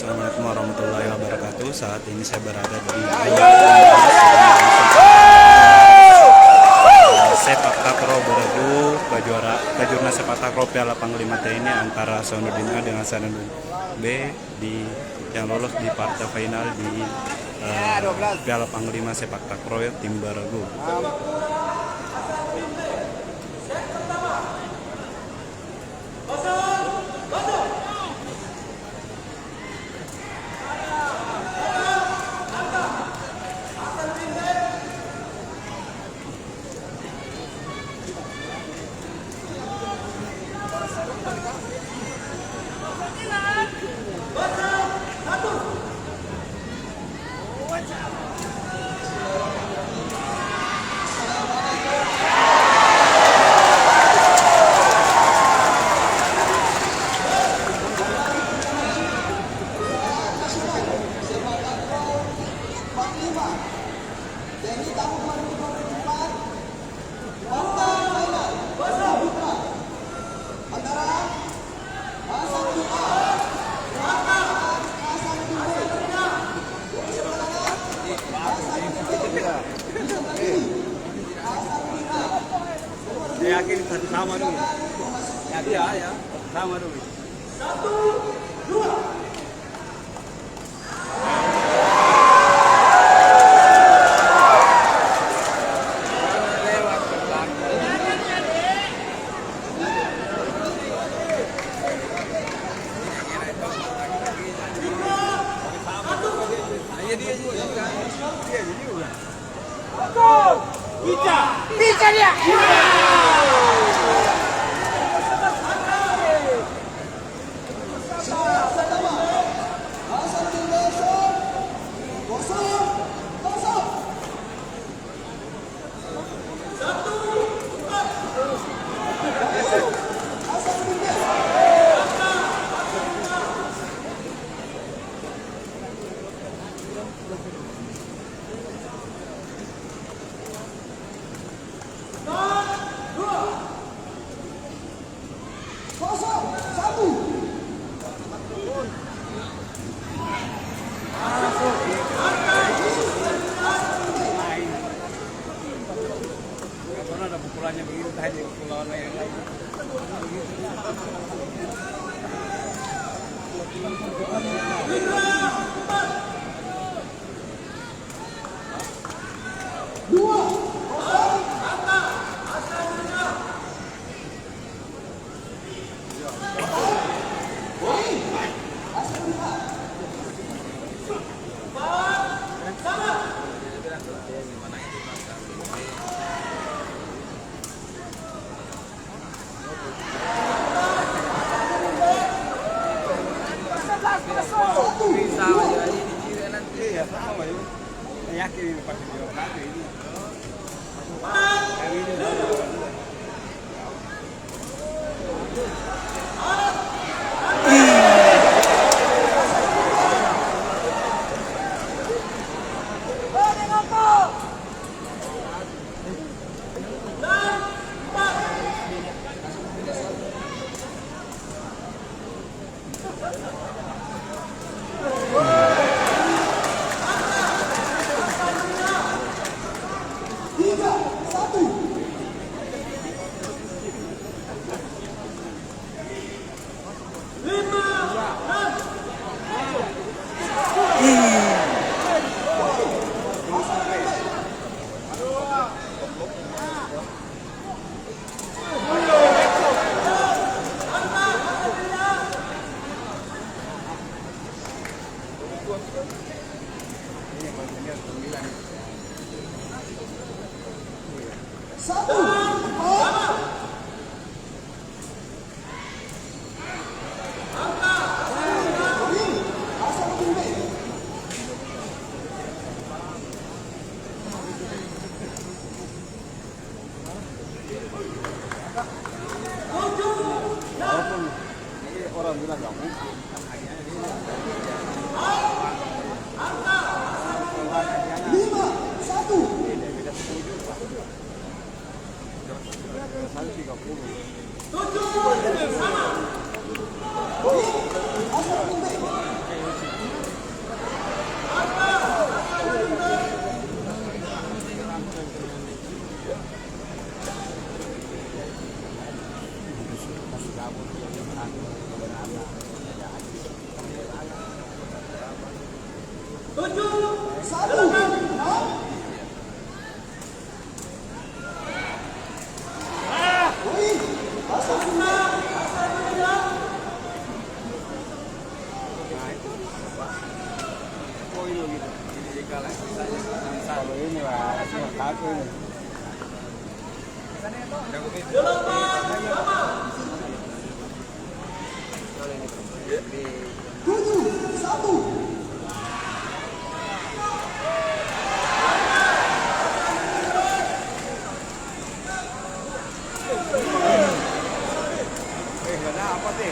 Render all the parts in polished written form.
Assalamualaikum warahmatullahi wabarakatuh. Saat ini saya berada di sepak takraw beregu Kajurnas sepak takraw Piala Panglima TNI antara Sanudin A dengan Sanudin B yang lolos di partai final di Piala Panglima sepak takraw tim beregu. Yakin satu sama dulu. Ya, sama dulu. 1, 2. Bisa dia. Ada pukulannya begitu tadi lawan yang lain. Yakin ini pasti jawab nanti ini. Orang bilang nggak mungkin. Kalau ini lah, cuma kaku ini. Apa sih?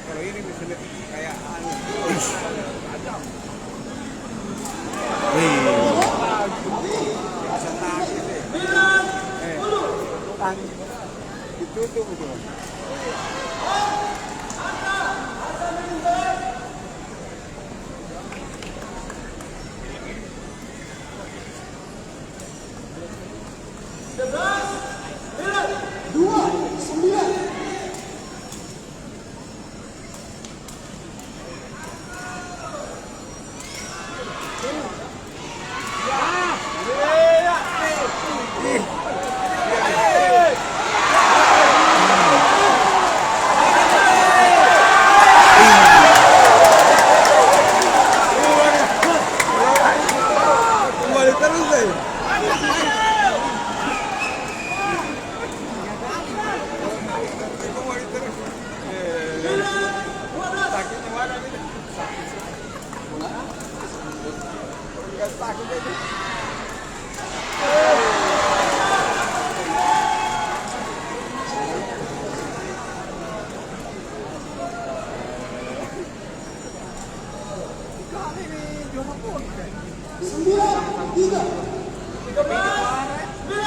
Kalau ini misalnya kayak ditutup itu.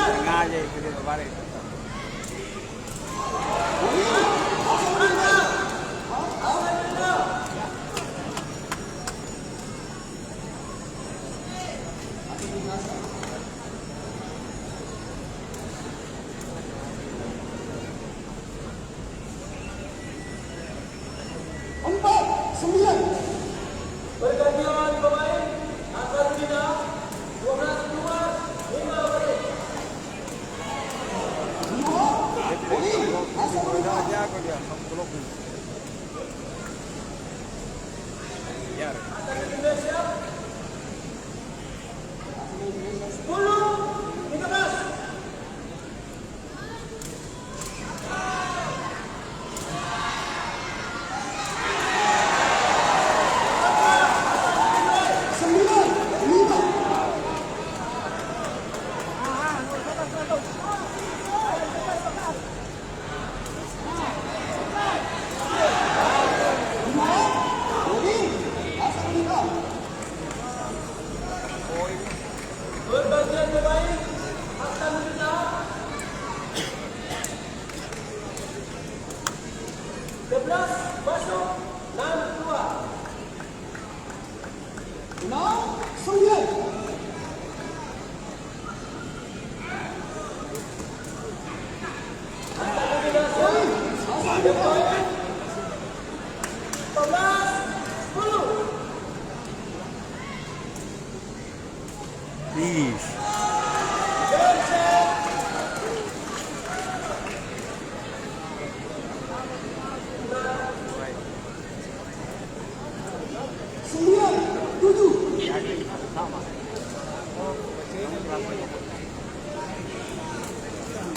Sengaja itu dia kemarin. Pergantian pemain akan pindah 12 keluar 5 menit. Indonesia 10 13. Pergantian pemain akan pindah 11 masuk 6 keluar. 6 9.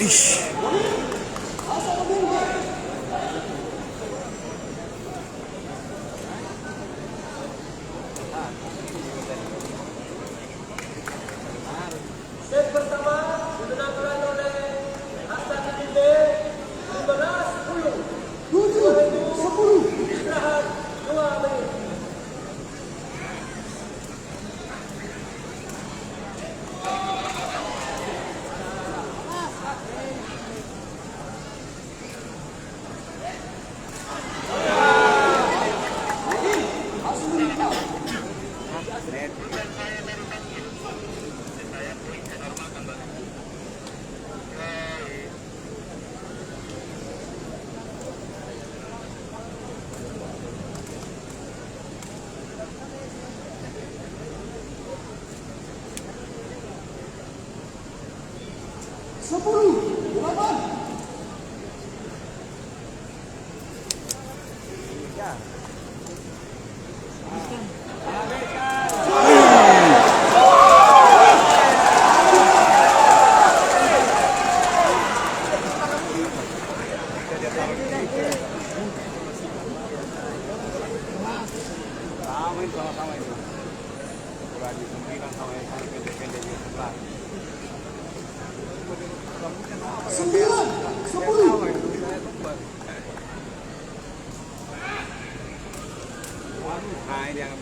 Ish. Set pertama dimenangkan oleh Hasanuddin B 15-10. 7-10. Istirahat 2 menit. Sama itu. Kurang disembilan sama yang pendek-pendek di sebelah. 9-10. Nah, ini yang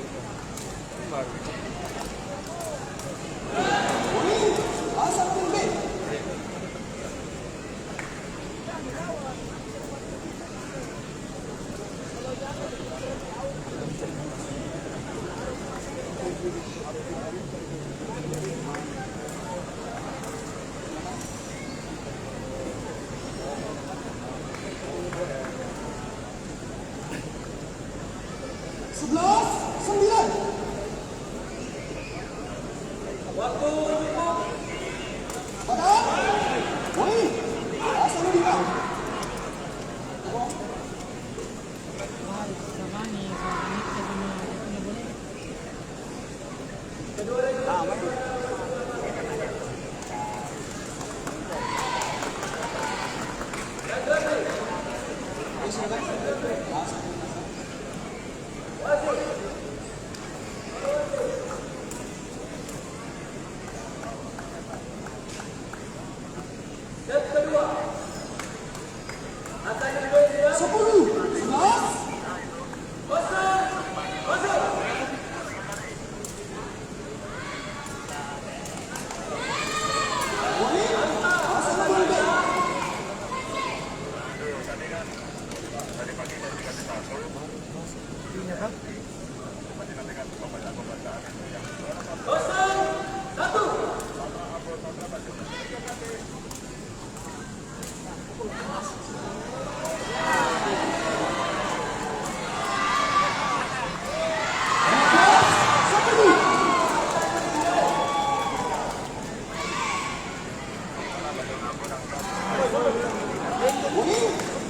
baru. Hasanuddin B. Sebelas, 9. Waktu cukup. Padahal, poin Hasanuddin A. Set kedua. Hasanuddin B 10, 11. Kosong, kosong. Poin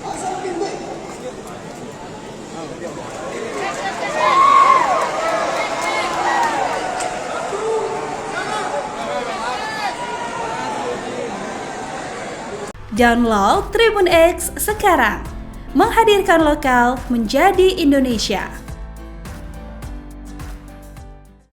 Hasanuddin B. Kosong, 1. Download Tribun X sekarang, menghadirkan lokal menjadi Indonesia.